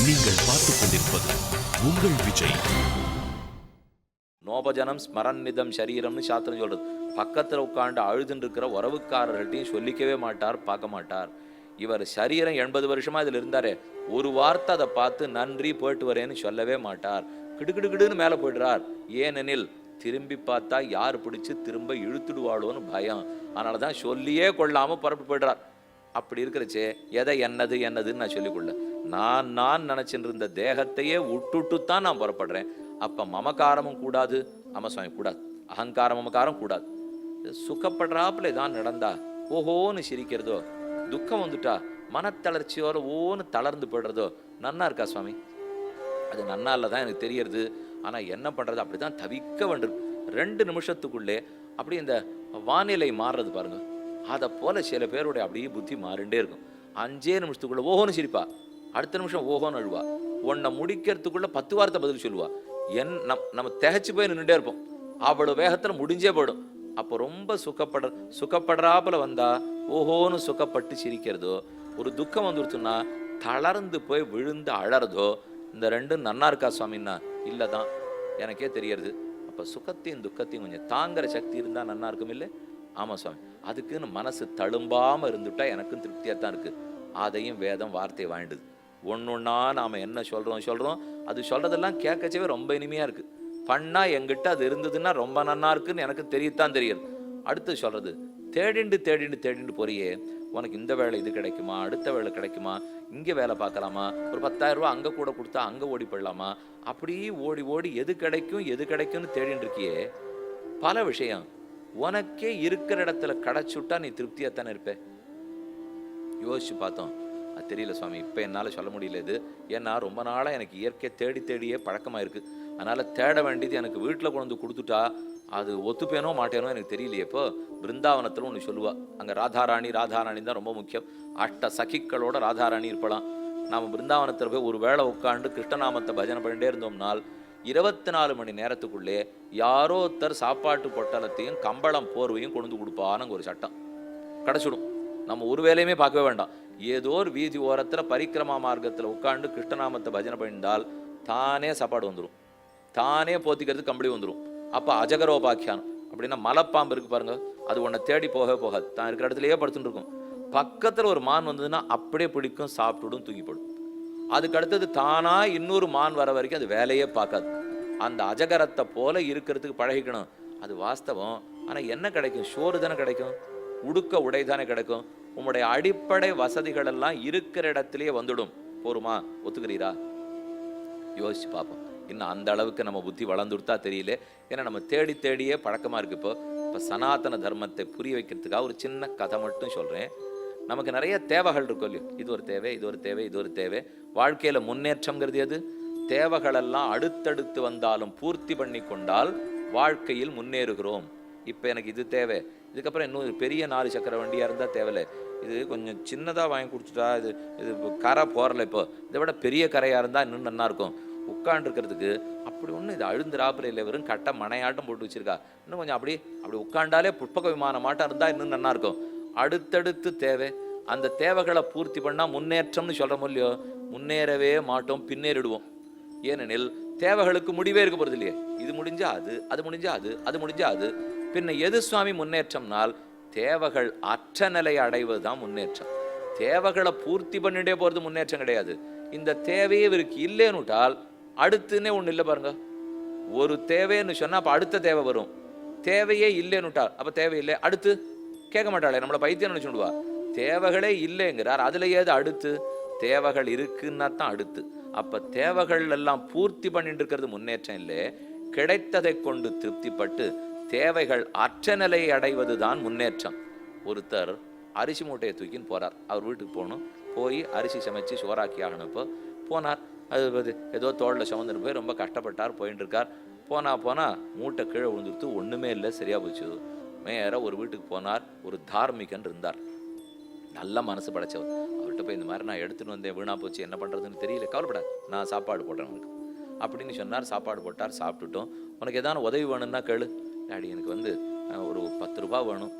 நீங்கள் பார்த்துக் கொண்டிருப்பது உங்கள் விஜய். நோபஜனம் ஸ்மரநிதம் சரீரம்னு சாஸ்திரம் சொல்றது. பக்கத்துல உட்காந்து அழுதுன்னு இருக்கிற உறவுக்காரர்கள்ட்டையும் சொல்லிக்கவே மாட்டார், பார்க்க மாட்டார். இவர் சரீரம் 80 வருஷமா இதுல இருந்தாரே, ஒரு வார்த்தை அதை பார்த்து நன்றி போயிட்டு வரேன்னு சொல்லவே மாட்டார். கிடுகிடுகிடுன்னு மேல போயிடுறார். ஏனெனில் திரும்பி பார்த்தா யார் பிடிச்சு திரும்ப இழுத்துடுவாளோன்னு பயம். அதனாலதான் சொல்லியே கொள்ளாம புறப்பட்டு போயிடுறார். அப்படி இருக்கிறச்சே எதை என்னதுன்னு நான் சொல்லிக்கொள்ள, நான் நினைச்சிட்டு இருந்த தேகத்தையே விட்டுட்டுத்தான் நான் புறப்படுறேன். அப்ப மமகாரமும் கூடாது, சுவாமி கூடாது, அகங்காரம் மமகாரம் கூடாது. சுகப்படுறாப்புல தான் நடந்தா ஓஹோன்னு சிரிக்கிறதோ, துக்கம் வந்துட்டா மனத்தளர்ச்சியோட ஓன்னு தளர்ந்து போயிடுறதோ நன்னா இருக்கா சுவாமி? அது நன்னா இல்லதான் எனக்கு தெரியறது. ஆனா என்ன பண்றது, அப்படிதான் தவிக்க வேண்டும். 2 நிமிஷத்துக்குள்ளே அப்படி இந்த வானிலை மாறுறது பாருங்க. அதை போல சில பேருடைய அப்படியே புத்தி மாறிண்டே இருக்கும். 5 நிமிஷத்துக்குள்ள ஓஹோன்னு சிரிப்பா, அடுத்த நிமிஷம் ஓஹோன்னு அழுவா, உன்னை முடிக்கிறதுக்குள்ள 10 வார்த்தை பதில் சொல்லுவா. நம்ம திகைச்சு போய் நின்றுட்டே இருப்போம். அவ்வளவு வேகத்துல முடிஞ்சே போயிடும். அப்போ ரொம்ப சுகப்படுறாப்புல வந்தா ஓஹோன்னு சுகப்பட்டு சிரிக்கிறதோ, ஒரு துக்கம் வந்துருச்சுன்னா தளர்ந்து போய் விழுந்து அழறதோ, இந்த 2 நன்னா இருக்கா சுவாமின்னா இல்லதான் எனக்கே தெரியறது. அப்ப சுகத்தையும் துக்கத்தையும் கொஞ்சம் தாங்குற சக்தி இருந்தா நன்னா இருக்கும் இல்லை? ஆமா சுவாமி, அதுக்குன்னு மனசு தழும்பாம இருந்துட்டா எனக்கும் திருப்தியா தான் இருக்கு. அதையும் வேதம் வார்த்தை வாங்கிடுது. ஒன்னொன்னா நாம என்ன சொல்றோம், அது சொல்றதெல்லாம் கேட்கச்சவே ரொம்ப இனிமையா இருக்கு. பண்ணா எங்கிட்ட அது இருந்ததுன்னா ரொம்ப நன்னா இருக்குன்னு எனக்கு தெரியத்தான் தெரியுது. அடுத்து சொல்றது, தேடிண்டு போறியே, உனக்கு இந்த வேலை இது கிடைக்குமா, அடுத்த வேலை கிடைக்குமா, இங்க வேலை பார்க்கலாமா, ஒரு 10,000 ரூபாய் அங்க கூட கொடுத்தா அங்க ஓடி போயிடலாமா, அப்படி ஓடி எது கிடைக்கும்னு தேடிட்டு இருக்கியே. பல விஷயம் உனக்கே இருக்கிற இடத்துல கிடைச்சுட்டா நீ திருப்தியாத்தானே இருப்ப. யோசிச்சு பார்த்தோம், அது தெரியல சுவாமி, இப்ப என்னால சொல்ல முடியல இது. ஏன்னா ரொம்ப நாளா எனக்கு இயற்கை தேடியே பழக்கமா இருக்கு. அதனால தேட வேண்டியது எனக்கு வீட்டுல கொண்டு கொடுத்துட்டா அது ஒத்துப்பேனோ மாட்டேனோ எனக்கு தெரியலையே. இப்போ பிருந்தாவனத்துல ஒண்ணு சொல்லுவா, அங்க ராதாராணி தான் ரொம்ப முக்கியம். அஷ்ட சகிக்களோட ராதாராணி இருப்பலாம். நாம பிருந்தாவனத்துல போய் ஒரு வேளை உட்காந்து கிருஷ்ணநாமத்தை பஜனை பண்ணிட்டே இருந்தோம்னால் 24 மணி நேரத்துக்குள்ளே யாரோ ஒருத்தர் சாப்பாட்டு பொட்டலத்தையும் கம்பளம் போர்வையும் கொண்டு கொடுப்பான்னு ஒரு சட்டம் கிடைச்சிடும். நம்ம ஒரு வேலையுமே பார்க்கவே வேண்டாம். ஏதோ ஒரு வீதி ஓரத்துல பரிக்கிரமா மார்க்கத்துல உட்காந்து கிருஷ்ணநாமத்தை பஜனை பண்ணிட்டால் தானே சாப்பாடு வந்துடும், தானே போத்திக்கிறதுக்கு கம்பளி வந்துடும். அப்ப அஜகரோபாக்கியானம் அப்படின்னா மலைப்பாம்பு இருக்கு பாருங்க, அது உன்னை தேடி போகாது, தான் இருக்கிற இடத்துலயே படுத்துட்டு இருக்கும். பக்கத்துல ஒரு மான் வந்ததுன்னா அப்படியே பிடிக்கும், சாப்பிட்டுடும், தூக்கிப்படும். அதுக்கு அடுத்தது தானா இன்னொரு மான் வர வரைக்கும் அது வேலையே பார்க்காது. அந்த அஜகரத்தை போல இருக்கிறதுக்கு பழகிக்கணும். அது வாஸ்தவம். ஆனா என்ன கிடைக்கும்? சோறு தானே கிடைக்கும், உடுக்க உடை தானே கிடைக்கும். உங்களுடைய அடிப்படை வசதிகள் எல்லாம் இருக்கிற இடத்திலேயே வந்துடும். போருமா? ஒத்துக்கிறீரா? யோசிச்சு பார்ப்போம். இன்னும் அந்த அளவுக்கு நம்ம புத்தி வளர்ந்துடுத்தா தெரியல. ஏன்னா நம்ம தேடியே பழக்கமா இருக்கு. இப்போ சனாதன தர்மத்தை புரிய வைக்கிறதுக்காக ஒரு சின்ன கதை மட்டும் சொல்றேன். நமக்கு நிறைய தேவைகள் இருக்கும் இல்லையோ, இது ஒரு தேவை. வாழ்க்கையில முன்னேற்றம்ங்கிறது எது? தேவைகள் எல்லாம் அடுத்தடுத்து வந்தாலும் பூர்த்தி பண்ணி கொண்டால் வாழ்க்கையில் முன்னேறுகிறோம். இப்ப எனக்கு இது தேவை, இதுக்கப்புறம் இன்னும் பெரிய 4 சக்கர வண்டியா இருந்தா தேவையில்லை, இது கொஞ்சம் சின்னதா வாங்கி கொடுத்துட்டா இது கரை போறல, இப்போ இதை விட பெரிய கரையா இருந்தா இன்னும் நல்லா இருக்கும். உட்காண்டு இருக்கிறதுக்கு அப்படி ஒண்ணு இது அழுந்துராப்புல இல்லை, வெறும் கட்ட மனையாட்டம் போட்டு வச்சிருக்கா. இன்னும் கொஞ்சம் அப்படி உட்காண்டாலே புட்பக விமானம் மாட்டம் இருந்தா இன்னும் நல்லா இருக்கும். அடுத்தடுத்து தேவை, அந்த தேவைகளை பூர்த்தி பண்ணா முன்னேற்றம்னு சொல்றோம் இல்லையோ, முன்னேறவே மாட்டோம், பின்னேறிடுவோம். ஏனெனில் தேவைகளுக்கு முடிவே இருக்க போறது இல்லையே. இது முடிஞ்சா அது முடிஞ்சா அது. பின்ன எது சுவாமி முன்னேற்றம்னால், தேவைகள் அற்ற நிலையை அடைவதுதான் முன்னேற்றம். தேவைகளை பூர்த்தி பண்ணிட்டே போறது முன்னேற்றம் கிடையாது. இந்த தேவையே இவருக்கு இல்லைன்னுட்டால் அடுத்துன்னே ஒண்ணு இல்லை பாருங்க. ஒரு தேவைன்னு சொன்னா அப்ப அடுத்த தேவை வரும். தேவையே இல்லைன்னுட்டால் அப்ப தேவையில்லை, அடுத்து கேட்க மாட்டாளே, நம்மள பைத்தியம் நினைச்சுடுவா. தேவைகளே இல்லைங்கிறார், அதுல ஏது அடுத்து? தேவைகள் இருக்குன்னா தான் அடுத்து. அப்ப தேவைகள் எல்லாம் பூர்த்தி பண்ணிட்டு இருக்கிறது முன்னேற்றம் இல்லை. கிடைத்ததை கொண்டு திருப்திப்பட்டு தேவைகள் அற்ற நிலையை அடைவதுதான் முன்னேற்றம். ஒருத்தர் அரிசி மூட்டையை தூக்கின்னு போறார். அவர் வீட்டுக்கு போகணும், போய் அரிசி சமைச்சு சோறாக்கி ஆகணும். இப்போ போனார், அது ஏதோ தோளில் சுமந்துட்டு போய் ரொம்ப கஷ்டப்பட்டார், போயிட்டு இருக்கார். போனா மூட்டை கீழே விழுந்துருத்து, ஒண்ணுமே இல்லை, சரியா போச்சு. மேற ஒரு வீட்டுக்கு போனார். ஒரு தார்மிகன் இருந்தார், நல்ல மனசு படைச்சவர். அவர்கிட்ட போய் இந்த மாதிரி நான் எடுத்துன்னு வந்தேன், வீணா போச்சு, என்ன பண்றதுன்னு தெரியல, கவலைப்படாது, நான் சாப்பாடு போடுறேன் உனக்கு அப்படின்னு சொன்னார். சாப்பாடு போட்டார், சாப்பிட்டுட்டோம். உனக்கு ஏதாவது உதவி வேணும்னா கேளு. டாடி எனக்கு ஒரு 10 ரூபாய் வேணும்,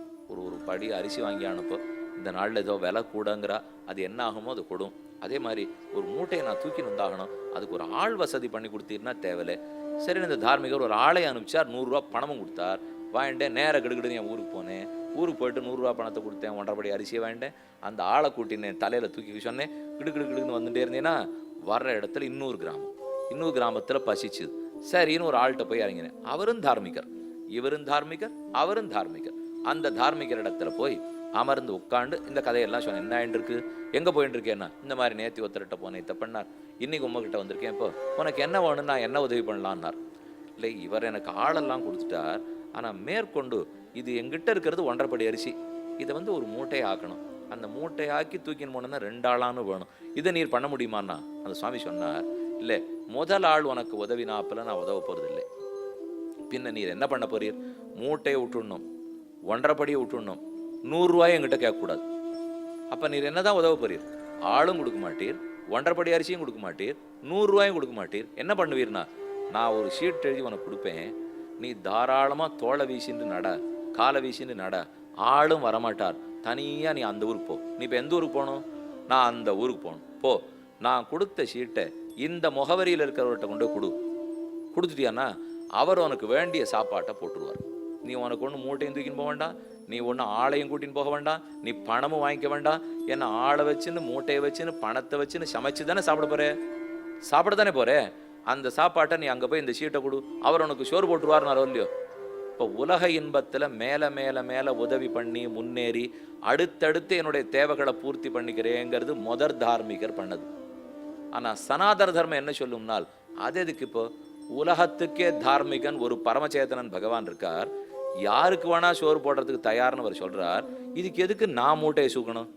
ஒரு படி அரிசி வாங்கி அனுப்போ, இந்த நாளில் ஏதோ விலை கூடங்கிறா, அது என்ன ஆகுமோ அது கொடும். அதே மாதிரி ஒரு மூட்டையை நான் தூக்கி வந்தாகணும், அதுக்கு ஒரு ஆள் வசதி பண்ணி கொடுத்தீங்கன்னா தேவையில்லை. சரி, இந்த தார்மிகர் ஒரு ஆளை அனுப்பிச்சார், 100 ரூபா பணமும் கொடுத்தார். வாங்கிட்டேன், நேராக கிடுகிடுன்னு என் ஊருக்கு போனேன். ஊருக்கு போயிட்டு 100 ரூபா பணத்தை கொடுத்தேன், 1.5 படி அரிசியை வாங்கிட்டேன். அந்த ஆளை கூட்டினேன், தலையில் தூக்கி சொன்னேன், கிடுகிடுன்னு வந்துட்டே இருந்தேன்னா வர்ற இடத்துல இன்னொரு கிராமத்தில் பசிச்சுது. சரின்னு ஒரு ஆள்கிட்ட போய் இறங்கினேன். அவரும் தார்மிகர், இவரும் தார்மிகர், அவரும் தார்மிகர். அந்த தார்மிகர் இடத்துல போய் அமர்ந்து உட்காந்து இந்த கதையெல்லாம் சொன்னேன். என்ன ஆயிட்டு இருக்கு, எங்கே போயிட்டு இருக்கேன்னா, இந்த மாதிரி நேற்று ஒருத்தர்கிட்ட போனேன், இதை பண்ணார், இன்னைக்கு உங்ககிட்ட வந்திருக்கேன், இப்போ உனக்கு என்ன வேணும், நான் என்ன உதவி பண்ணலான்னார். இல்லை, இவர் எனக்கு ஆளெல்லாம் கொடுத்துட்டார், ஆனால் மேற்கொண்டு இது எங்கிட்ட இருக்கிறது 1.5 படி அரிசி, இதை ஒரு மூட்டையை ஆக்கணும், அந்த மூட்டையாக்கி தூக்கின்னு போனோன்னா 2 ஆளான்னு வேணும், இதை நீர் பண்ண முடியுமான்னா அந்த சுவாமி சொன்னார், இல்லை, முதல் ஆள் உனக்கு உதவினாப்பில் நான் உதவ போகிறது இல்லை. பின்ன நீர் என்ன பண்ண போறீர், மூட்டையை விட்டுடணும், 1.5 படியை விட்டுடணும், 100 ரூபாயை என்கிட்ட கேட்கக்கூடாது. அப்போ நீர் என்னதான் உதவ போறீர், ஆளும் கொடுக்க மாட்டீர், 1.5 படி அரிசியும் கொடுக்க மாட்டீர், 100 ரூபாயும் கொடுக்க மாட்டீர். என்ன பண்ணுவீர்னா, நான் ஒரு ஷீட் எழுதி உனக்கு கொடுப்பேன், நீ தாராளமாக தோளை வீசின்னு நட, காலை வீசின்னு நட, ஆளும் வரமாட்டார், தனியாக நீ அந்த ஊருக்கு போ. நீ இப்போ எந்த ஊருக்கு போகணும், நான் அந்த ஊருக்கு போகணும், போ. நான் கொடுத்த ஷீட்டை இந்த முகவரியில் இருக்கிறவர்கிட்ட கொண்டு கொடுத்துட்டியான்னா அவர் உனக்கு வேண்டிய சாப்பாட்டை போட்டுருவார். நீ உனக்கு ஒன்று மூட்டையும் தூக்கின்னு போக வேண்டாம், நீ ஒன்று ஆளையும் கூட்டின்னு போக வேண்டாம், நீ பணமும் வாங்கிக்க வேண்டாம். ஏன்னா ஆளை வச்சுன்னு மூட்டையை வச்சுன்னு பணத்தை வச்சுன்னு சமைச்சு தானே சாப்பிட தானே போற. அந்த சாப்பாட்டை நீ அங்கே போய் இந்த ஷீட்டை கொடு, அவர் உனக்கு சோறு போட்டுருவாருனாரோ இல்லையோ. இப்போ உலக இன்பத்தில் மேலே மேலே மேலே உதவி பண்ணி முன்னேறி அடுத்தடுத்து என்னுடைய தேவைகளை பூர்த்தி பண்ணிக்கிறேங்கிறது முதற் தார்மிகர் பண்ணது. ஆனால் சனாதன தர்மம் என்ன சொல்லும்னால், அது எதுக்கு இப்போ உலகத்துக்கே தார்மிகன் ஒரு பரமச்சேதனன் பகவான் இருக்கார், யாருக்கு வேணா சோறு போடுறதுக்கு தயார்னு அவர் சொல்றார். இதுக்கு எதுக்கு நான் மூட்டையை சூக்கணும்,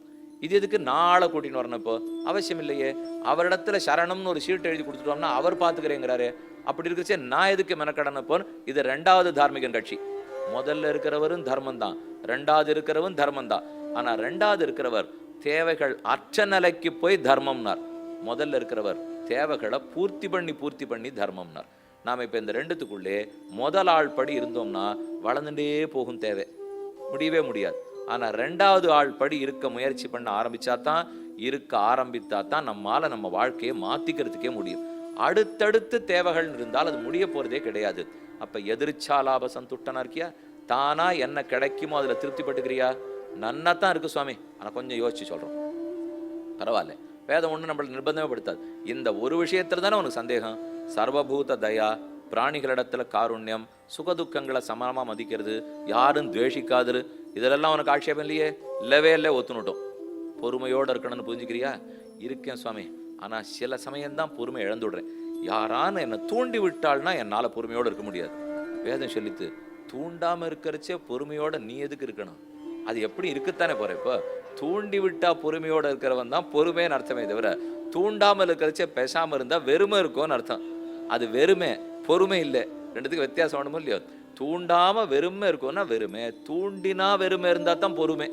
இது எதுக்கு நான் ஆளை கூட்டின்னு வரணும், இப்போ அவசியம் இல்லையே. அவரிடத்துல சரணம்னு ஒரு ஷீட் எழுதி கொடுத்துட்டோம்னா அவர் பார்த்துக்கிறேங்கிறாரு. அப்படி இருக்கிறச்சே நான் எதுக்கு மெனக்கடனப்போ. இது 2வது தார்மிகன் கட்சி. முதல்ல இருக்கிறவரும் தர்மம் தான், 2வது இருக்கிறவரும் தர்மம் தான். ஆனா 2வது இருக்கிறவர் தேவைகள் அற்ற நிலைக்கு போய் தர்மம்னார், முதல்ல இருக்கிறவர் தேவைகளை பூர்த்தி பண்ணி தர்மம்னார். நாம் இப்போ இந்த 2த்துக்குள்ளே முதல் ஆள் படி இருந்தோம்னா வளர்ந்துட்டே போகும், தேவை முடியவே முடியாது. ஆனால் 2வது ஆள் படி இருக்க முயற்சி பண்ண ஆரம்பித்தா தான் நம்மால நம்ம வாழ்க்கையை மாத்திக்கிறதுக்கே முடியும். அடுத்தடுத்து தேவைகள் இருந்தால் அது முடிய போறதே கிடையாது. அப்ப எதிர்ச்சா லாப சந்துட்டனா இருக்கியா, தானா என்ன கிடைக்குமோ அதுல திருப்திப்பட்டுக்கிறியா, நன்னாத்தான் இருக்கு சுவாமி, ஆனா கொஞ்சம் யோசிச்சு சொல்றோம், பரவாயில்ல, வேதம் ஒண்ணு நம்மள நிர்பந்தமே படுத்தாது. இந்த ஒரு விஷயத்துல தானே உனக்கு சந்தேகம். சர்வபூத தயா, பிராணிகளிடத்துல காருண்யம், சுகதுக்கங்களை சமமா மதிக்கிறது, யாரும் துவேஷிக்காது, இதெல்லாம் உனக்கு ஆட்சேபம் இல்லையே. இல்லவே இல்லை, ஒத்துனுட்டோம். பொறுமையோடு இருக்கணும்னு புரிஞ்சுக்கிறியா? இருக்கேன் சுவாமி, ஆனா சில சமயம்தான் பொறுமை இழந்துடுறேன். யாரான்னு என்னை தூண்டி விட்டாள்னா என்னால பொறுமையோடு இருக்க முடியாது. வேதம் சொல்லித்து, தூண்டாம இருக்கிறச்சே பொறுமையோட நீ எதுக்கு இருக்கணும், அது எப்படி இருக்குத்தானே போற. இப்போ தூண்டி விட்டா பொறுமையோட இருக்கிறவன் தான் பொறுமைன்னு அர்த்தமே தவிர, தூண்டாமல் இருக்கிறச்சே பேசாம இருந்தா வெறுமை இருக்கும்னு அர்த்தம். அது வெறுமை, பொறுமை இல்லை, ரெண்டுத்துக்கு வித்தியாசம் வேணுமோ இல்லையோ. தூண்டாம வெறுமை இருக்கும்னா வெறுமை, தூண்டினா வெறுமை இருந்தா தான் பொறுமை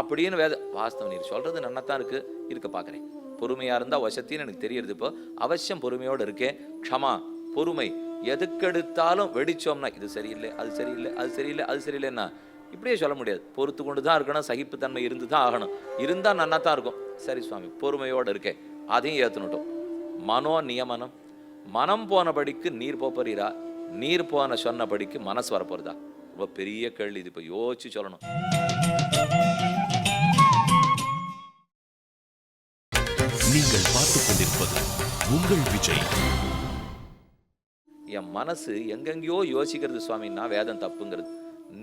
அப்படின்னு வேத வாஸ்தவம். நீர் சொல்றது நன்னாத்தான் இருக்க பாக்குறேன். பொறுமையா இருந்தா வசத்தின்னு எனக்கு தெரியறது. இப்போ அவசியம் பொறுமையோடு இருக்கேன். க்ஷமா, பொறுமை. எதுக்கெடுத்தாலும் வெடிச்சோம்னா இது சரியில்லை, அது சரியில்லை, அது சரியில்லை, அது சரியில்லைன்னா இப்படியே சொல்ல முடியாது. பொறுத்து கொண்டு தான் இருக்கணும், சகிப்புத்தன்மை இருந்து தான் ஆகணும். இருந்தா நன்னா தான் இருக்கும். சரி சுவாமி, பொறுமையோடு இருக்கேன், அதையும் ஏத்துனுட்டோம். மனோ நியமனம், மனம் போனபடிக்கு நீர் போறீரா, நீர் போன சொன்னபடிக்கு மனசு வரப்போறதா? ரொம்ப பெரிய கேள்வி இது. இப்போ யோசிச்சு சொல்லணும். நீங்கள் பார்த்துக் கொண்டிருப்பது உங்கள் விஜய். என் மனசு எங்கெங்கயோ யோசிக்கிறது சுவாமின்னா வேதம் தப்புங்கிறது.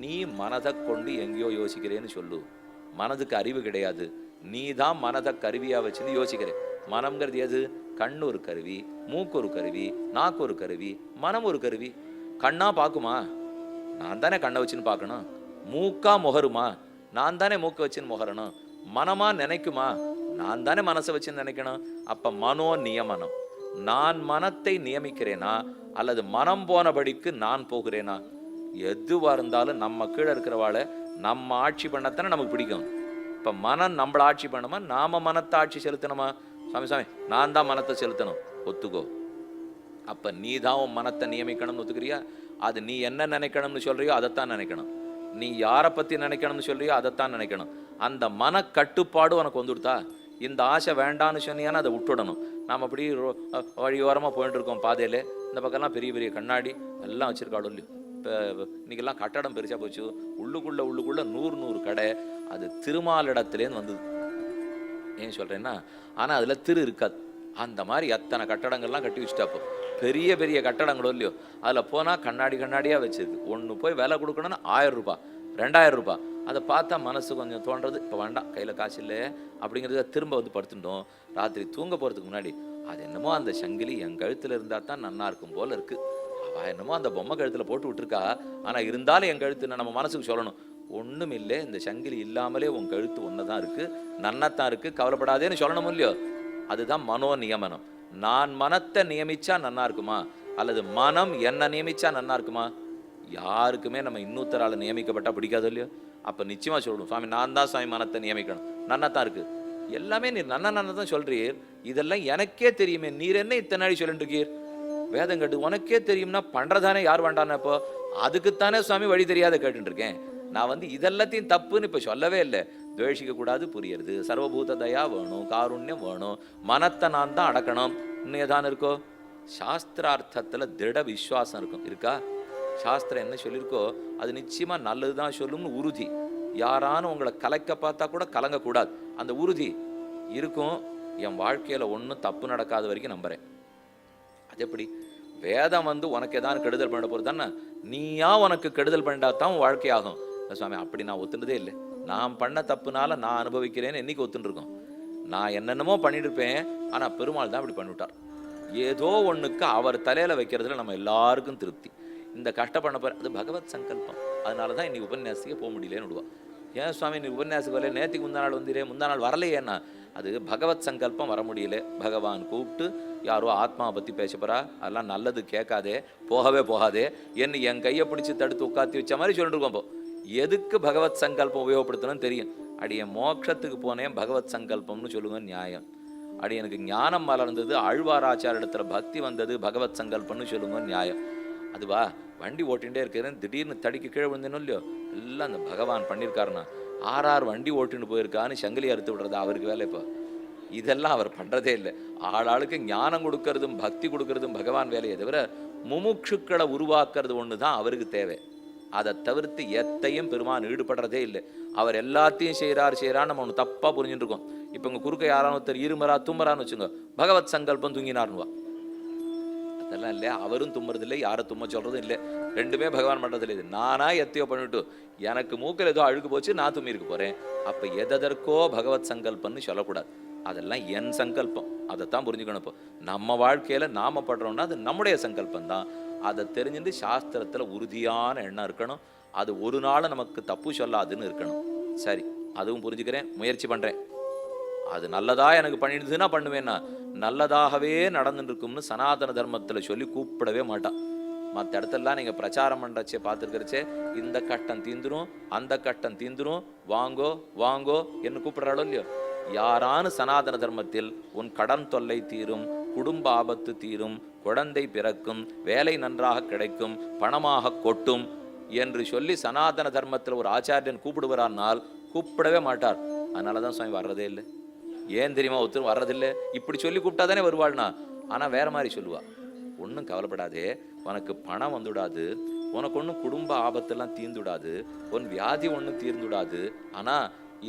நீ மனதை கொண்டு எங்கேயோ யோசிக்கிறேன்னு சொல்லு. மனதுக்கு அறிவு கிடையாது, நீ தான் மனதை கருவியா வச்சுன்னு யோசிக்கிற. மனம்ங்கிறது எது? கண்ணு ஒரு கருவி, மூக்கு ஒரு கருவி, நாக்கு ஒரு கருவி, மனம் ஒரு கருவி. கண்ணா பார்க்குமா? நான் தானே கண்ணை வச்சுன்னு பார்க்கணும். மூக்கா முகருமா? நான் தானே மூக்கை வச்சுன்னு முகரணும். மனமா நினைக்குமா? நான் தானே மனசை வச்சுன்னு நினைக்கணும். அப்ப மனோ நியமனம், நான் மனத்தை நியமிக்கிறேனா அல்லது மனம் போனபடிக்கு நான் போகிறேனா? எதுவா இருந்தாலும் நம்ம கீழே இருக்கிறவாளை நம்ம ஆட்சி பண்ணத்தானே நமக்கு பிடிக்கும். இப்ப மனம் நம்மளை ஆட்சி பண்ணுமா, நாம மனத்தை ஆட்சி செலுத்தணுமா? சாமி நான் தான் மனத்தை செலுத்தணும், ஒத்துக்கோ. அப்ப நீ தான் உன் மனத்தை நியமிக்கணும்னு ஒத்துக்கிறியா? அது நீ என்ன நினைக்கணும்னு சொல்றியோ அதைத்தான் நினைக்கணும். நீ யாரை பத்தி நினைக்கணும்னு சொல்றியோ அதைத்தான் நினைக்கணும். அந்த மனக்கட்டுப்பாடு உனக்கு வந்துடுதா? இந்த ஆசை வேண்டான்னு சொன்னியானா அதை விட்டுடணும். நாம் அப்படி வழியோரமாக போயிட்டு இருக்கோம் பாதையில், இந்த பக்கம்லாம் பெரிய பெரிய கண்ணாடி எல்லாம் வச்சுருக்காளோ இல்லையோ. இப்போ இன்றைக்கெல்லாம் கட்டடம் பெருசாக போச்சு, உள்ளுக்குள்ளே 100 கடை. அது திருமாலிடத்துலேருந்து வந்தது. ஏன் சொல்கிறேன்னா, ஆனால் அதில் திரு இருக்காது. அந்த மாதிரி எத்தனை கட்டடங்கள்லாம் கட்டி வச்சுட்டாப்போ, பெரிய பெரிய கட்டடங்களோ இல்லையோ, அதில் போனால் கண்ணாடியாக வச்சுருக்கு. ஒன்று போய் விலை கொடுக்கணும்னா 1000 ரூபாய் 2000 ரூபாய். அதை பார்த்தா மனசு கொஞ்சம் தோன்றது, இப்போ வேண்டாம், கையில் காசு இல்லை அப்படிங்கிறத திரும்ப வந்து படுத்துட்டோம். ராத்திரி தூங்க போகிறதுக்கு முன்னாடி அது என்னமோ அந்த சங்கிலி என் கழுத்தில் இருந்தால் தான் நன்னா இருக்கும் போல் இருக்குது. அவள் என்னமோ அந்த பொம்மை கழுத்தில் போட்டு விட்டுருக்கா, ஆனால் இருந்தாலும் என் கழுத்து நம்ம மனசுக்கு சொல்லணும், ஒன்றும் இல்லை, இந்த சங்கிலி இல்லாமலே உன் கழுத்து ஒன்று தான் இருக்குது, நன்னத்தான் இருக்குது, கவலைப்படாதேன்னு சொல்லணும் இல்லையோ. அதுதான் மனோ நியமனம். நான் மனத்தை நியமிச்சா நன்னா இருக்குமா, அல்லது மனம் என்ன நியமிச்சா நன்னா இருக்குமா? யாருக்குமே நம்ம இன்னொருத்தரால் நியமிக்கப்பட்டா பிடிக்காது இல்லையோ. அப்போ நிச்சயமாக சொல்லணும், சுவாமி நான் தான் சுவாமி மனத்தை நியமிக்கணும், நன்னத்தான் இருக்குது. எல்லாமே நீர் நன்ன தான் சொல்றீர், இதெல்லாம் எனக்கே தெரியுமே, நீர் என்ன இத்தனை நாடி சொல்லிட்டு இருக்கீர்? வேதம் கேட்டு உனக்கே தெரியும்னா பண்றதானே யார் வேண்டானே? இப்போ அதுக்குத்தானே சுவாமி வழி தெரியாத கேட்டுட்டு இருக்கேன். நான் இதெல்லாத்தையும் தப்புன்னு இப்போ சொல்லவே இல்லை. துவேஷிக்க கூடாது, புரியுறது, சர்வபூத தயா வேணும், காருண்யம் வேணும், மனத்தை நான் தான் அடக்கணும், இன்னும் ஏதானு இருக்கோ? சாஸ்திரார்த்தத்தில் திட விசுவாசம் இருக்கா? சாஸ்திரம் என்ன சொல்லியிருக்கோ அது நிச்சயமா நல்லதுதான் சொல்லும்னு உறுதி. யாரானும் உங்களை கலைக்க பார்த்தா கூட கலங்கக்கூடாது, அந்த உறுதி இருக்கும். என் வாழ்க்கையில ஒன்றும் தப்பு நடக்காத வரைக்கும் நம்புறேன். அது எப்படி? வேதம் உனக்கு ஏதாவது கெடுதல் பண்ண போறது தானே, நீயா உனக்கு கெடுதல் பண்ணாதான் உன் வாழ்க்கையாகும். சுவாமி அப்படி நான் ஒத்துனதே இல்லை, நான் பண்ண தப்புனால நான் அனுபவிக்கிறேன்னு என்னைக்கு ஒத்துன்னு இருக்கோம்? நான் என்னென்னமோ பண்ணிட்டு இருப்பேன், ஆனா பெருமாள் தான் இப்படி பண்ணிவிட்டார். ஏதோ ஒண்ணுக்கு அவர் தலையில வைக்கிறதுல நம்ம எல்லாருக்கும் திருப்தி. இந்த கஷ்டப்பட போற அது பகவத் சங்கல்பம். அதனாலதான் இன்னைக்கு உபன்யாசிக்க போக முடியலன்னு விடுவா. ஏன் சுவாமி நீ உபன்யாசத்துக்கு வரல, நேற்றுக்கு முந்தா நாள் வந்தீரே, முந்தா நாள் வரலையேன்னா அது பகவத் சங்கல்பம், வர முடியல. பகவான் கூப்பிட்டு யாரோ ஆத்மாவை பற்றி பேச போறா, அதெல்லாம் நல்லது கேட்காதே, போகாதே என்ன என் கையை பிடிச்சி தடுத்து உட்காத்தி வச்ச மாதிரி சொல்லிட்டு இருக்கோம். இப்போ எதுக்கு பகவத் சங்கல்பம் உபயோகப்படுத்தணும்னு தெரியும். அடி என் மோட்சத்துக்கு போனேன், பகவத் சங்கல்பம்னு சொல்லுங்க நியாயம். அடி எனக்கு ஞானம் மலர்ந்தது, ஆழ்வாராச்சார இடத்துல பக்தி வந்தது, பகவத் சங்கல்பம்னு சொல்லுங்க நியாயம். அதுவா வண்டி ஓட்டிகிட்டே இருக்கிறேன், திடீர்னு தடிக்கு கீழே விழுந்தேன்னு இல்லையோ, எல்லாம் அந்த பகவான் பண்ணியிருக்காருன்னா. 6 வண்டி ஓட்டின்னு போயிருக்கான்னு சங்கிலி அறுத்து விடுறது அவருக்கு வேலை. இப்போ இதெல்லாம் அவர் பண்ணுறதே இல்லை. ஆளாளுக்கு ஞானம் கொடுக்கறதும் பக்தி கொடுக்கறதும் பகவான் வேலையை தவிர முமுட்சுக்களை உருவாக்குறது ஒன்று தான் அவருக்கு தேவை. அதை தவிர்த்து எத்தையும் பெருமான் ஈடுபடுறதே இல்லை. அவர் எல்லாத்தையும் செய்கிறான்னு நம்ம ஒன்று தப்பாக புரிஞ்சுட்டு இருக்கோம். இப்போ உங்கள் குறுக்க யாரான ஒருத்தர் இருமரா தும்மரான்னு வச்சுங்க, பகவத் சங்கல்பம் தூங்கினார்னுவா. அதெல்லாம் இல்லை, அவரும் தும்மறதில்லை, யாரை தும்ம சொல்றதும் இல்லை, ரெண்டுமே பகவான் பண்றதில்லை. இது நானா எத்தையோ பண்ணிவிட்டு எனக்கு மூக்கில் ஏதோ அழுகு போச்சு, நான் தும்மிருக்கு போறேன். அப்போ எதற்கோ பகவத் சங்கல்பம்னு சொல்லக்கூடாது. அதெல்லாம் என் சங்கல்பம், அதைத்தான் புரிஞ்சுக்கணும். இப்போ நம்ம வாழ்க்கையில நாம படுறோம்னா அது நம்முடைய சங்கல்பம் தான். அதை தெரிஞ்சுட்டு சாஸ்திரத்துல உறுதியான எண்ணம் இருக்கணும். அது ஒரு நாள் நமக்கு தப்பு சொல்லாதுன்னு இருக்கணும். சரி, அதுவும் புரிஞ்சுக்கிறேன், முயற்சி பண்றேன். அது நல்லதா எனக்கு பண்ணிடுதுன்னா பண்ணுவேன்னா, நல்லதாகவே நடந்துட்டு இருக்கும்னு சனாதன தர்மத்துல சொல்லி கூப்பிடவே மாட்டான். மற்ற இடத்துலலாம் நீங்க பிரச்சாரம் பண்றச்சே பார்த்துருக்கிறச்சே, இந்த கட்டம் தீந்துரும், அந்த கட்டம் தீந்துரும், வாங்கோ வாங்கோ என்று கூப்பிடுறாளோ இல்லையோ. யாரானு சனாதன தர்மத்தில் உன் கடன் தொல்லை தீரும், குடும்ப ஆபத்து தீரும், குழந்தை பிறக்கும், வேலை நன்றாக கிடைக்கும், பணமாக கொட்டும் என்று சொல்லி சனாதன தர்மத்தில் ஒரு ஆச்சாரியன் கூப்பிடுவாரானால் கூப்பிடவே மாட்டார். அதனாலதான் சுவாமி வர்றதே இல்லை. ஏன் தெரியுமா? ஒருத்தர் வர்றதில்லை. இப்படி சொல்லி கூப்பிட்டா தானே வருவாள்னா, ஆனா வேற மாதிரி சொல்லுவா. ஒன்றும் கவலைப்படாதே, உனக்கு பணம் வந்துடாது, உனக்கு ஒன்றும் குடும்ப ஆபத்தெல்லாம் தீர்ந்துடாது, உன் வியாதி ஒன்றும் தீர்ந்துடாது. ஆனா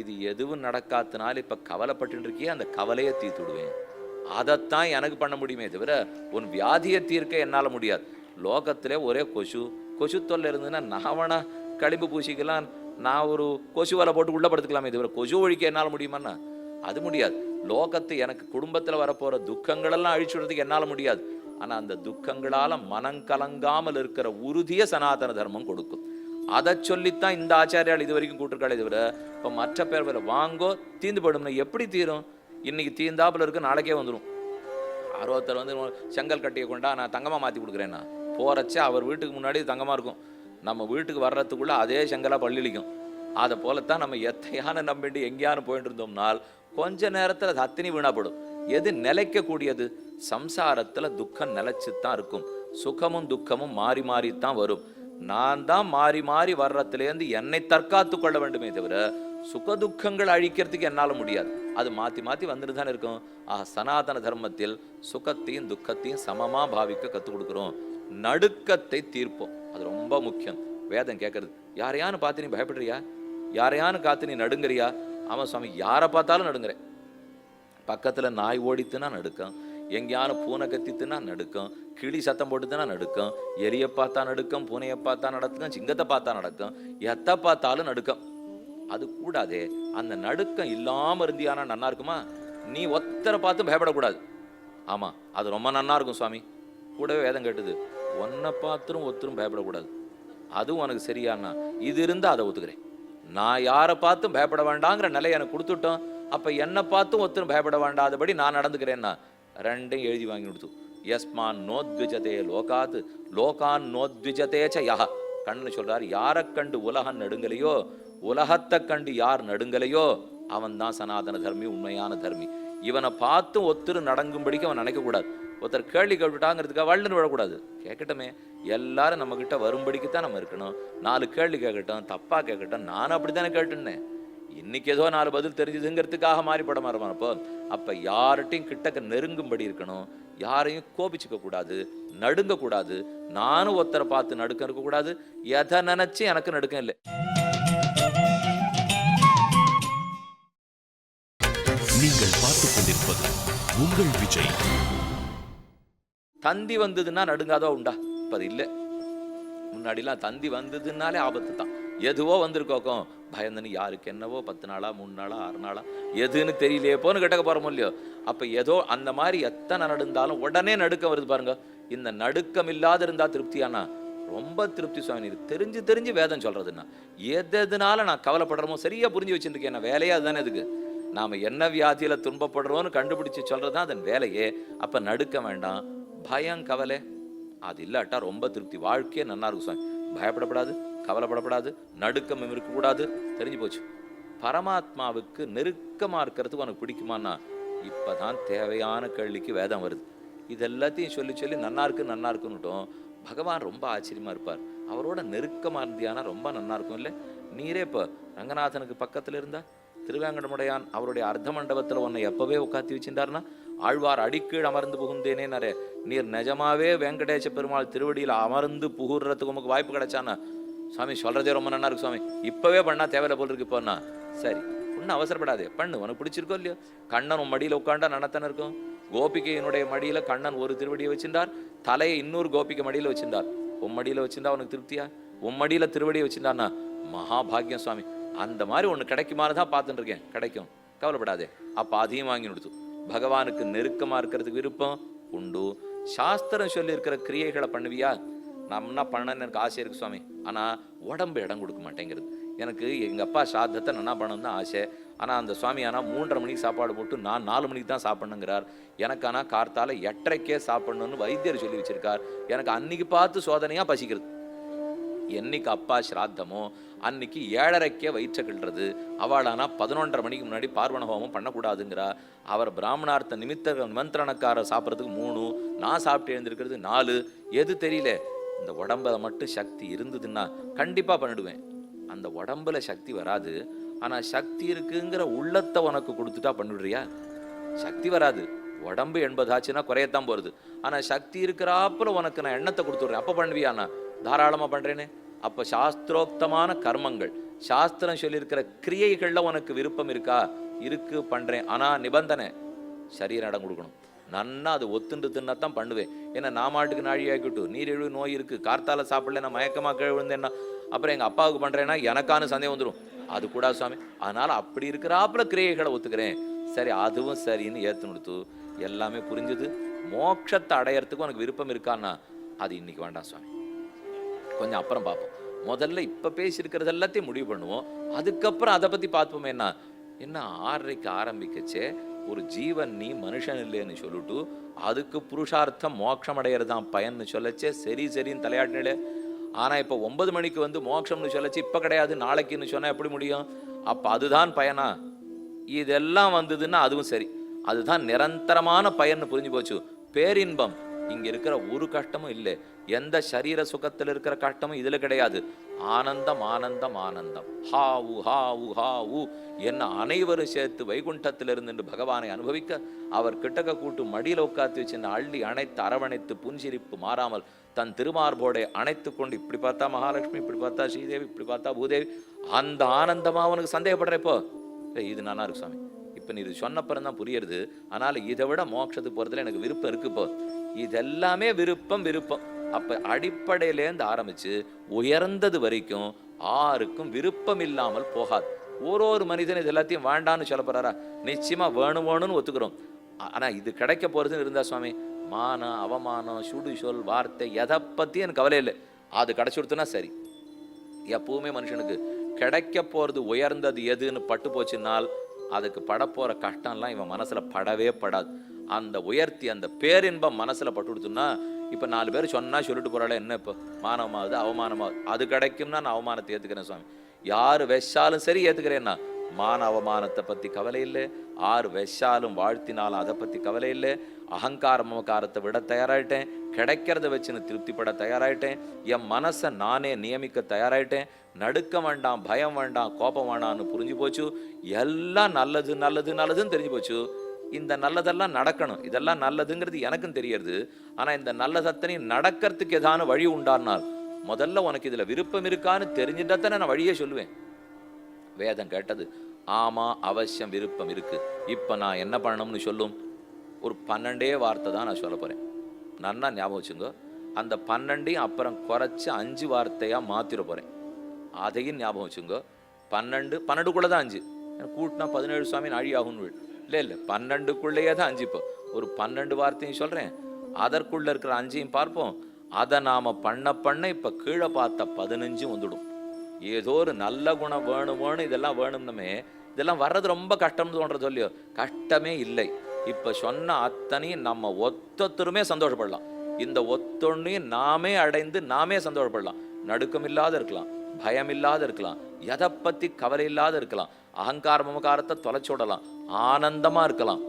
இது எதுவும் நடக்காதனால இப்ப கவலைப்பட்டு இருக்கியே, அந்த கவலையை தீர்த்து விடுவேன். அதைத்தான் எனக்கு பண்ண முடியுமே தவிர உன் வியாதியை தீர்க்க என்னால முடியாது. லோகத்திலே ஒரே கொசு தொல்லை இருந்ததுன்னா நாவனா களிம்பு பூசிக்கலாம், நான் ஒரு கொசு வலை போட்டு உள்ள படுத்துக்கலாமே தவிர கொசு ஒழிக்க என்னால் முடியுமாண்ணா? அது முடியாது. லோகத்து எனக்கு குடும்பத்துல வரப்போற துக்கங்களெல்லாம் அழிச்சுடுறதுக்கு என்னால முடியாது. ஆனா அந்த துக்கங்களால மனம் கலங்காமல் இருக்கிற உறுதிய சனாதன தர்மம் கொடுக்கும். அதை சொல்லித்தான் இந்த ஆச்சாரியால் இது வரைக்கும் கூட்டிருக்காளே தவிர இப்போ மற்ற பேர் வேற வாங்கோ தீந்து போயிடும்னா எப்படி தீரும்? இன்னைக்கு தீந்தாப்புல இருக்கு, நாளைக்கே வந்துடும். ஒருத்தர் செங்கல் கட்டியை கொண்டா நான் தங்கமா மாத்தி கொடுக்குறேன்னா போறச்சே அவர் வீட்டுக்கு முன்னாடி தங்கமா இருக்கும், நம்ம வீட்டுக்கு வர்றதுக்குள்ள அதே செங்கலா பள்ளிக்கும். அதை போலத்தான் நம்ம எத்தையான நம்பிட்டு எங்கேயானு போயிட்டு இருந்தோம்னால் கொஞ்ச நேரத்துல அது அத்தனை வீணாப்படும். எது நிலைக்க கூடியது? சம்சாரத்துல துக்கம் நிலைச்சுத்தான் இருக்கும், சுகமும் துக்கமும் மாறி மாறித்தான் வரும். நான் தான் மாறி மாறி வர்றதுலேருந்து என்னை தற்காத்து கொள்ள வேண்டுமே தவிர சுகதுக்கங்கள் அழிக்கிறதுக்கு என்னால முடியாது. அது மாத்தி மாத்தி வந்துட்டு தானே இருக்கும். சனாதன தர்மத்தில் சுகத்தையும் துக்கத்தையும் சமமா பாவிக்க கத்துக் கொடுக்குறோம். நடுக்கத்தை தீர்ப்போம், அது ரொம்ப முக்கியம். வேதம் கேட்கறது, யாரையானு பார்த்து நீ பயப்படுறியா, யாரையானு காத்து நீ நடுங்குறியா? ஆமாம் சுவாமி, யாரை பார்த்தாலும் நடுங்குறேன். பக்கத்துல நாய் ஓடித்துனா நடுக்கம், எங்கேயான பூனை கத்தித்துனா நடுக்கம், கிளி சத்தம் போட்டுதுன்னா நடுக்கம், எலியை பார்த்தா நடுக்கம், பூனையை பார்த்தா நடக்கும், சிங்கத்தை பார்த்தா நடக்கும், எத்தை பார்த்தாலும் நடுக்கம். அது கூடாதே. அந்த நடுக்கம் இல்லாம இருந்தியானா நன்னா இருக்குமா? நீ ஒத்தரை பார்த்து பயப்படக்கூடாது. ஆமா, அது ரொம்ப நன்னா இருக்கும் சுவாமி. கூடவே வேதம் கேட்டுது, ஒன்னை பார்த்துரும் ஒத்தரும் பயப்படக்கூடாது. அதுவும் உனக்கு சரியானா இது இருந்தா அதை ஒத்துக்கிறேன். நான் யாரை பார்த்தும் பயப்பட வேண்டாங்கிற நிலையை எனக்கு கொடுத்துட்டோம். அப்ப என்னை பார்த்தும் ஒத்தரும் பயப்பட வேண்டாதபடி நான் நடந்துக்கிறேன்னா ரெண்டையும் எழுதி வாங்கி கொடுத்து. யஸ்மான் நோத்விஜதே லோகாத் லோகான் நோத்விஜதே ச யஹ. கண்ணு சொல்றாரு, யாரை கண்டு உலகம் நடுங்கலையோ, உலகத்தை கண்டு யார் நடுங்கலையோ அவன் தான் சனாதன தர்மி, உண்மையான தர்மி. இவனை பார்த்தும் ஒத்துரு நடங்கும்படிக்கு அவன் நினைக்க கூடாது. ஒருத்தர் கேள்வி கேட்டுட்டாங்கிறதுக்காக வள்ளுன்னு விடக்கூடாது. கேட்கட்டுமே, எல்லாரும் நம்ம கிட்ட வரும்படிக்கு தான் நம்ம இருக்கணும். 4 கேள்வி கேட்கட்டும், தப்பா கேட்கட்டும், நானும் அப்படித்தானே கேட்டுன்னேன். இன்னைக்கு ஏதோ 4 பதில் தெரிஞ்சுதுங்கிறதுக்காக மாறிப்பட மாறப்போ. அப்ப யார்கிட்டையும் கிட்டக்க நெருங்கும்படி இருக்கணும், யாரையும் கோபிச்சுக்க கூடாது, நடுங்க கூடாது. நானும் ஒருத்தரை பார்த்து நடுக்கம் இருக்கக்கூடாது. எதை நினைச்சு எனக்கு நடுக்கம் இல்லை. நீங்கள் பார்த்துக் கொண்டிருப்பது உங்கள் விஜய். தந்தி வந்ததுன்னா நடுங்காதோ உண்டா? இப்ப அது இல்லை. முன்னாடிலாம் தந்தி வந்ததுனாலே ஆபத்து தான். எதுவோ வந்திருக்கோக்கும் பயந்தனு, யாருக்கு என்னவோ 10 நாளா 3 நாளா 6 நாளா எதுன்னு தெரியலையே போன்னு கேட்டக்க போறோமோ இல்லையோ. அப்ப ஏதோ அந்த மாதிரி எத்தனை நடந்தாலும் உடனே நடுக்கம் வருது பாருங்க. இந்த நடுக்கம் இல்லாத இருந்தா திருப்தியானா ரொம்ப திருப்தி சுவாமி. தெரிஞ்சு தெரிஞ்சு வேதம் சொல்றதுன்னா எதுனால நான் கவலைப்படுறோமோ சரியா புரிஞ்சு வச்சுருக்கேன். வேலையா அதுதானே இதுக்கு. நாம என்ன வியாதியில துன்பப்படுறோம்னு கண்டுபிடிச்சு சொல்றதுதான் அதன் வேலையே. அப்ப நடுக்க வேண்டாம், பயம் கவலை அது இல்லாட்டா ரொம்ப திருப்தி. வாழ்க்கையே நல்லா இருக்கும் சுவாமி. பயப்படப்படாது, கவலைப்படப்படாது, நடுக்கம் இருக்கக்கூடாது. தெரிஞ்சு போச்சு. பரமாத்மாவுக்கு நெருக்கமா இருக்கிறதுக்கு உனக்கு பிடிக்குமான்னா இப்பதான் தேவையான கேள்விக்கு வேதம் வருது. இது எல்லாத்தையும் சொல்லி சொல்லி நன்னா இருக்குன்னுட்டோம். பகவான் ரொம்ப ஆச்சரியமா இருப்பார். அவரோட நெருக்கமா இருந்தியானா ரொம்ப நன்னா இருக்கும் இல்லை? நீரே இப்போ ரங்கநாதனுக்கு பக்கத்துல இருந்தா, திருவேங்கடமுடையான் அவருடைய அர்த்த மண்டபத்துல உன்னை எப்பவே உட்காத்தி வச்சிருந்தாருன்னா, ஆழ்வார் அடிக்கீழ் அமர்ந்து புகுந்தேனே, நீர் நிஜமாவே வெங்கடேச பெருமாள் திருவடியில் அமர்ந்து புகுறதுக்கு உமக்கு வாய்ப்பு கிடைச்சானா, சுவாமி சொல்றதே ரொம்ப நல்லா இருக்கு சுவாமி, இப்பவே பண்ணா தேவையில்ல போல் இருக்கு. இப்போன்னா சரி, ஒன்னும் அவசரப்படாதே, பண்ணு, உனக்கு பிடிச்சிருக்கோ இல்லையோ. கண்ணன் உன் மடியில உட்காண்டா நனத்தானே இருக்கும். கோபிகையினுடைய மடியில கண்ணன் ஒரு திருவடியை வச்சிருந்தார், தலையை இன்னொரு கோபிகை மடியில வச்சிருந்தார். உன் மடியில வச்சிருந்தா உனக்கு திருப்தியா? உன் மடியில திருவடியை வச்சிருந்தான்னா மகாபாகியம் சுவாமி. அந்த மாதிரி ஒன்று கிடைக்குமான்னு தான் பார்த்துட்டு இருக்கேன். கிடைக்கும், கவலைப்படாதே. அப்போ அதையும் வாங்கி கொடுத்து. பகவானுக்கு நெருக்கமா இருக்கிறதுக்கு விருப்பம் உண்டு. சாஸ்திரம் சொல்லி இருக்கிற கிரியைகளை பண்ணுவியா? நம்மனா பண்ணணும்னு எனக்கு ஆசை இருக்கு சுவாமி, ஆனா உடம்பு இடம் கொடுக்க மாட்டேங்கிறது. எனக்கு எங்க அப்பா சாதத்தை நல்லா பண்ணணும் தான் ஆசை. ஆனா அந்த சுவாமி 3:30 மணிக்கு சாப்பாடு போட்டு நான் 4 மணிக்கு தான் சாப்பிடணுங்கிறார். எனக்கு ஆனா கார்த்தால 8:30க்கே சாப்பிடணும்னு வைத்தியர் சொல்லி வச்சிருக்கார். எனக்கு அன்னைக்கு பார்த்து சோதனையா பசிக்கிறது. என்னைக்கு அப்பா ஸ்ராத்தமோ அன்னைக்கு 7:30க்கே வயிற்ற கிள்றது. அவளானா 11:30 மணிக்கு முன்னாடி பார்வண ஹோமம் பண்ணக்கூடாதுங்கிறா. அவர் பிராமணார்த்த நிமந்திரணக்காரர் சாப்பிட்றதுக்கு 3, நான் சாப்பிட்டு எழுந்திருக்கிறது 4. எது தெரியல. இந்த உடம்புல மட்டும் சக்தி இருந்ததுன்னா கண்டிப்பா பண்ணிடுவேன். அந்த உடம்புல சக்தி வராது. ஆனா சக்தி இருக்குங்கிற உள்ளத்தை உனக்கு கொடுத்துட்டா பண்ணிடுறியா? சக்தி வராது. உடம்பு 80 ஆச்சுன்னா குறையத்தான் போறது. ஆனா சக்தி இருக்கிறாப்புல உனக்கு நான் எண்ணத்தை கொடுத்துடுறேன். அப்ப பண்ணுவியாண்ணா? தாராளமா பண்றேனே. அப்ப சாஸ்திரோக்தமான கர்மங்கள், சாஸ்திரம் சொல்லியிருக்கிற கிரியைகள்ல உனக்கு விருப்பம் இருக்கா? இருக்கு, பண்றேன். ஆனா நிபந்தனை, சரீரம் இடம் கொடுக்கணும். நன்னா அது ஒத்துண்டு தின்னத்தான் பண்ணுவேன். ஏன்னா நான் மாட்டுக்கு நாழியாக்கிட்டு நீரிழிவு நோய் இருக்கு, கார்த்தால சாப்பிடல, நான் மயக்கமா கீழ் விழுந்தேன்னா அப்புறம் எங்க அப்பாவுக்கு பண்றேன்னா எனக்கான சந்தேகம் வந்துடும். அது கூடாது சுவாமி. அதனால அப்படி இருக்கிறாப்புல கிரியைகளை ஒத்துக்கிறேன். சரி, அதுவும் சரின்னு ஏத்து கொடுத்து எல்லாமே புரிஞ்சுது. மோட்சத்தை அடையறதுக்கு உனக்கு விருப்பம் இருக்கான்னா அது இன்னைக்கு வேண்டாம் சுவாமி, கொஞ்சம் அப்புறம் பார்ப்போம். முதல்ல இப்ப பேசியிருக்கிறது எல்லாத்தையும் முடிவு பண்ணுவோம். அதுக்கப்புறம் அதை பத்தி பார்ப்போமே. என்ன 6:30க்கு ஆரம்பிக்கச்சே ஒரு ஜீவன் நீ மனுஷன் இல்லைன்னு சொல்லிட்டு அதுக்கு புருஷார்த்தம் மோட்சம் அடையிறதான் பயன்னு சொல்லச்சே சரின்னு தலையாட்டினே. ஆனா இப்ப 9 மணிக்கு வந்து மோட்சம்னு சொல்லச்சு இப்ப கிடையாது நாளைக்குன்னு சொன்னா எப்படி முடியும்? அப்ப அதுதான் பயனா? இதெல்லாம் வந்ததுன்னா அதுவும் சரி, அதுதான் நிரந்தரமான பயன்னு புரிஞ்சு போச்சு. பேரின்பம் இங்க இருக்கிற ஒரு கஷ்டமும் இல்லை. எந்த சரீர சுகத்தில் இருக்கிற கஷ்டமும் இதுல கிடையாது. ஆனந்தம் ஆனந்தம் ஆனந்தம். ஹாவு ஹாவு ஹாவு என்ன அனைவரும் சேர்த்து வைகுண்டத்திலிருந்து பகவானை அனுபவிக்க அவர் கிட்டக்க கூட்டு மடியில உட்காந்து வச்சு அள்ளி அணைத்து அரவணைத்து புன்சிரிப்பு மாறாமல் தன் திருமார்போடை அணைத்து கொண்டு இப்படி பார்த்தா மகாலட்சுமி, இப்படி பார்த்தா ஸ்ரீதேவி, இப்படி பார்த்தா பூதேவி, அந்த ஆனந்தமா அவனுக்கு சந்தேகப்படுற இப்போ இது நானா இருக்கு சுவாமி. இப்ப நீ இது சொன்னப்பறம் தான் புரியுறது. அதனால இதை விட மோட்சத்துக்கு போறதுல எனக்கு விருப்பம் இருக்கு. இப்போ இதெல்லாமே விருப்பம் விருப்பம். அப்ப அடிப்படையிலேருந்து ஆரம்பிச்சு உயர்ந்தது வரைக்கும் ஆருக்கும் விருப்பம் இல்லாமல் போகாது. ஒரு மனிதன் இது எல்லாத்தையும் வேண்டான்னு சொல்ல போறாரா? நிச்சயமா வேணும் வேணும்னு ஒத்துக்கிறோம். ஆனா இது கிடைக்க போறதுன்னு இருந்தா சுவாமி, மானம் அவமானம் சுடு சொல் வார்த்தை எதை பத்தி எனக்கு கவலை இல்லை. அது கிடைச்சி கொடுத்தனா சரி. எப்பவுமே மனுஷனுக்கு கிடைக்க போறது உயர்ந்தது எதுன்னு பட்டு போச்சுன்னால் அதுக்கு படப்போற கஷ்டம்லாம் இவன் மனசுல படவே படாது. அந்த உயர்த்தி அந்த பேரின்பம் மனசுல பட்டு கொடுத்துன்னா, இப்ப 4 பேர் சொன்னா சொல்லிட்டு போறாளே என்ன இப்போ மானமாவது அவமானமாவது, அது கிடைக்கும்னா நான் அவமானத்தை ஏத்துக்கிறேன் சுவாமி. யாரு வெச்சாலும் சரி ஏத்துக்கிறேன்னா, மான அவமானத்தை பத்தி கவலை இல்லை. ஆறு வெச்சாலும் வாழ்த்தினாலும் அதை பத்தி கவலை இல்லை. அகங்கார மமகாரத்தை விட தயாராயிட்டேன். கிடைக்கிறத வச்சுன்னு திருப்திப்பட தயாராயிட்டேன். என் மனசை நானே நியமிக்க தயாராயிட்டேன். நடுக்க வேண்டாம், பயம் வேண்டாம், கோபம் வேண்டாம்னு புரிஞ்சு போச்சு. எல்லாம் நல்லது நல்லது நல்லதுன்னு தெரிஞ்சு போச்சு. இந்த நல்லதெல்லாம் நடக்கணும், இதெல்லாம் நல்லதுங்கிறது எனக்கும் தெரியறது. ஆனா இந்த நல்லதத்தனையும் நடக்கிறதுக்கு ஏதான வழி உண்டானால் முதல்ல உனக்கு இதுல விருப்பம் இருக்கான்னு தெரிஞ்சுட்டாத்தானே நான் வழியே சொல்லுவேன். வேதம் கேட்டது ஆமா அவசியம் விருப்பம் இருக்கு. இப்ப நான் என்ன பண்ணணும்னு சொல்லும். ஒரு 12 வார்த்தை தான் நான் சொல்ல போறேன். நன்னா ஞாபகம் வச்சுங்க. அந்த 12 அப்புறம் குறைச்சு 5 வார்த்தையா மாத்திர போறேன். அதையும் ஞாபகம் வச்சுங்க. 12 தான் 5 கூட்டினா 17 சுவாமி நாழி ஆகும்னு இல்லை 12க்குள்ளேயே தான் 5. இப்போ ஒரு 12 வார்த்தையும் சொல்றேன். அதற்குள்ள இருக்கிற 5ஐயும் பார்ப்போம். அதை நாம பண்ண இப்ப கீழே பார்த்த 15 வந்துடும். ஏதோ ஒரு நல்ல குணம் வேணும் இதெல்லாம் வேணும்னுமே இதெல்லாம் வர்றது ரொம்ப கஷ்டம்னு தோன்றது இல்லையோ? கஷ்டமே இல்லை. இப்ப சொன்ன அத்தனையும் நம்ம ஒத்தொத்தருமே சந்தோஷப்படலாம். இந்த ஒத்தொன்னையும் நாமே அடைந்து நாமே சந்தோஷப்படலாம். நடுக்கம் இல்லாத இருக்கலாம், பயம் இல்லாத இருக்கலாம், எதை பத்தி கவலை இல்லாத இருக்கலாம், அகங்கார மமகாரத்தை தொலைச்சுடலாம், ஆனந்தமா இருக்கலாம்.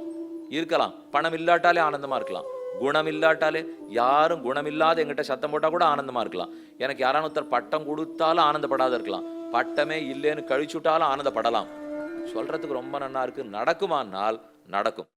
பணம் இல்லாட்டாலே ஆனந்தமா இருக்கலாம். குணம் இல்லாட்டாலே, யாரும் குணமில்லாத எங்கிட்ட சத்தம் போட்டா கூட ஆனந்தமா இருக்கலாம். எனக்கு யாரான ஒருத்தர் பட்டம் கொடுத்தாலும் ஆனந்தப்படாத இருக்கலாம். பட்டமே இல்லைன்னு கழிச்சுட்டாலும் ஆனந்தப்படலாம். சொல்றதுக்கு ரொம்ப நன்னா இருக்கு. நடக்குமானால் நடக்கும்.